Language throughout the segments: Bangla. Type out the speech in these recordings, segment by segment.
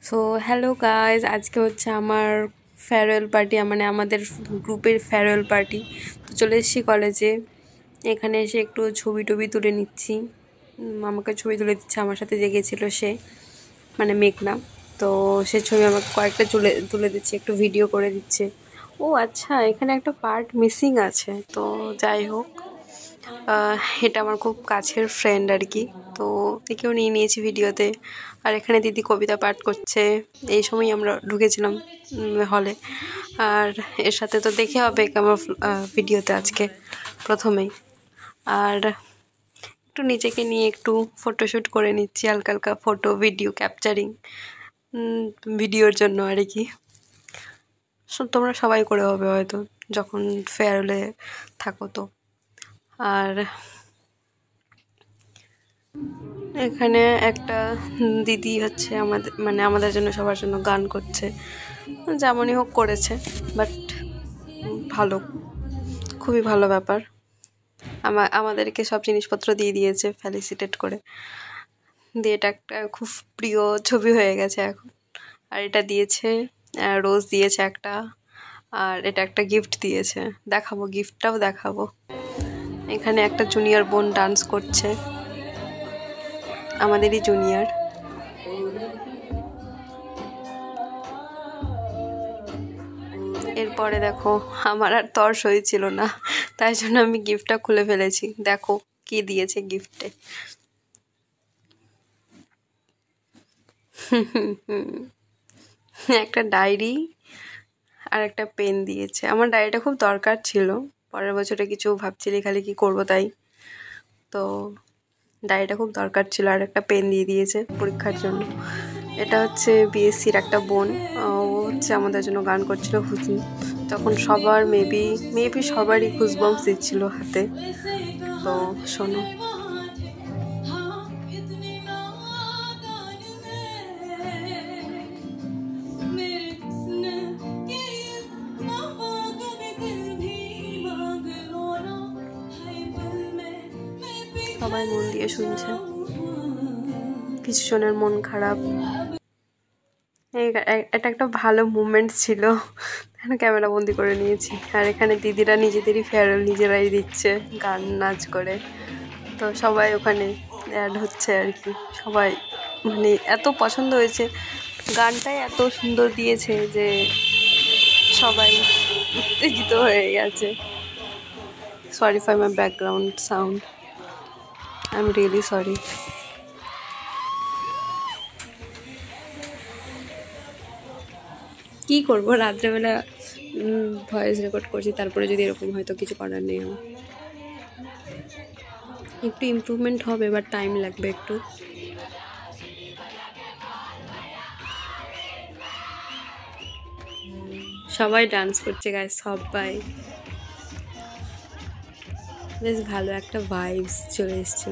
সো হ্যালো গাইজ, আজকে হচ্ছে আমার ফেয়ারওয়েল পার্টি, মানে আমাদের গ্রুপের ফেয়ারওয়েল পার্টি। তো চলে এসেছি কলেজে। এখানে এসে একটু ছবি টবি তুলে নিচ্ছি। আমাকে ছবি তুলে দিচ্ছে, আমার সাথে যে গেছিলো সে, মানে মেঘনা। তো সে ছবি আমাকে কয়েকটা তুলে দিচ্ছে, একটু ভিডিও করে দিচ্ছে। ও আচ্ছা, এখানে একটা পার্ট মিসিং আছে। তো যাই হোক, এটা আমার খুব কাছের ফ্রেন্ড আর কি। তো একেও নিয়ে নিয়েছি ভিডিওতে। আর এখানে দিদি কবিতা পাঠ করছে। এই সময় আমরা ঢুকেছিলাম হলে। আর এর সাথে তো দেখে হবে আমার ভিডিওতে আজকে প্রথমেই। আর একটু নিজেকে নিয়ে একটু ফটোশ্যুট করে নিচ্ছি, হালকা হালকা ফটো ভিডিও ক্যাপচারিং ভিডিওর জন্য আর কি। তোমরা সবাই করে হবে হয়তো যখন ফেয়ারওয়েলে থাকো তো। আর এখানে একটা দিদি হচ্ছে আমাদের জন্য, সবার জন্য গান করছে। যেমনই হোক করেছে, বাট ভালো, খুবই ভালো ব্যাপার। আমাদেরকে সব জিনিসপত্র দিয়ে দিয়েছে ফেলিসিটেট করে দিয়ে। এটা একটা খুব প্রিয় ছবি হয়ে গেছে এখন। আর এটা দিয়েছে, রোজ দিয়েছে একটা। আর এটা একটা গিফট দিয়েছে, দেখাবো, গিফটটাও দেখাবো। এখানে একটা জুনিয়র বোন ডান্স করছে, আমাদেরই জুনিয়র। এরপরে দেখো, আমার আর তর সই ছিল না, তাই জন্য আমি গিফটটা খুলে ফেলেছি। দেখো কি দিয়েছে গিফটে। একটা ডায়েরি আর একটা পেন দিয়েছে। আমার ডায়েরিটা খুব দরকার ছিল, পরের বছরে কিছু ভাবছি লেখালেখি করবো, তাই তো ডায়েরিটা খুব দরকার ছিল। আর একটা পেন দিয়ে দিয়েছে পরীক্ষার জন্য। এটা হচ্ছে বিএসসির একটা বোন, ও হচ্ছে আমাদের জন্য গান করছিল হুজুম। তখন সবার মেবি সবারই গুজবাম্পস দিচ্ছিল হাতে। তো শোনো। সবাই মন দিয়ে শুনছে, কিছু জনের মন খারাপ। এটা একটা ভালো মুভমেন্ট ছিল, ক্যামেরা বন্দি করে নিয়েছি। আর এখানে দিদিরা নিজেদেরই ফেয়ারওয়েল নিজেরাই দিচ্ছে গান নাচ করে। তো সবাই ওখানে অ্যাড হচ্ছে আর কি। সবাই মানে এত পছন্দ হয়েছে, গানটাই এত সুন্দর দিয়েছে যে সবাই উত্তেজিত হয়ে গেছে। Sorry for my background sound, I am really sorry. কী করবো, রাত্রেবেলা ভয়েস রেকর্ড করছি, তারপরে যদি এরকম হয় তো কিছু করার নেই। আমার একটু ইমপ্রুভমেন্ট হবে, বাট টাইম লাগবে একটু। সবাই ডান্স করছে গাইস, সবাই। বেশ ভালো একটা ভাইবস চলে এসছে।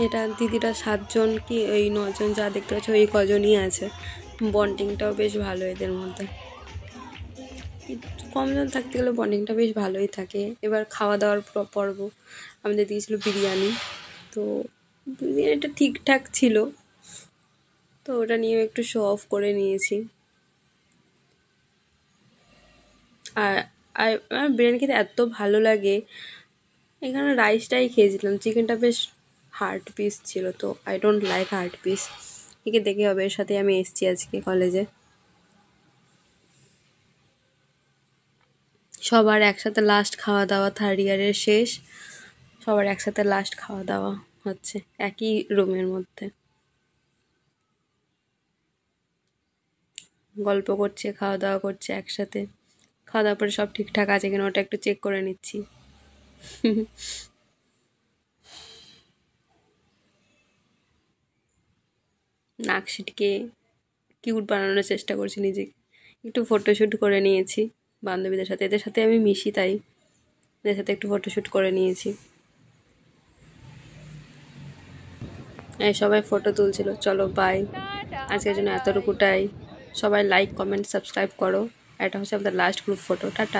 এটা দিদিরা 7জন কি ওই 9জন যা দেখতে পাচ্ছ, ওই কজনই আছে। বন্ডিংটাও বেশ ভালো এদের মধ্যে। কমজন থাকতে গেলে বন্ডিংটা বেশ ভালোই থাকে। এবার খাওয়া দাওয়ার পর্ব, আমাদের দিয়েছিল বিরিয়ানি। তো বিরিয়ানিটা ঠিকঠাক ছিল, তো ওটা নিয়েও একটু শো অফ করে নিয়েছি। আর আমার বিরিয়ানি খেতে এত ভালো লাগে। এখানে রাইসটাই খেয়েছিলাম, চিকেনটা বেশ হার্ড পিস ছিল, তো I don't like hard piece. একে দেখে হবে, এর সাথে আমি এসেছি আজকে কলেজে। সবার একসাথে লাস্ট খাওয়া দাওয়া, থার্ড ইয়ারের শেষ, সবার একসাথে লাস্ট খাওয়া দাওয়া হচ্ছে একই রুমের মধ্যে। গল্প করছে, খাওয়া দাওয়া করছে একসাথে। খাওয়া দাওয়ার পরে সব ঠিকঠাক আছে কিনা ওটা একটু চেক করে নিচ্ছি। নাক সিটকে কিউট বানানোর চেষ্টা করছি নিজেকে। একটু ফটোশ্যুট করে নিয়েছি বান্ধবীদের সাথে, এদের সাথে আমি মিশি, তাই এদের সাথে একটু ফটোশ্যুট করে নিয়েছি। সবাই ফটো তুলছিল। চলো বাই, আজকের জন্য এতটুকুটাই। সবাই লাইক কমেন্ট সাবস্ক্রাইব করো। এটা হচ্ছে আমাদের লাস্ট গ্রুপ ফটো। টাটা।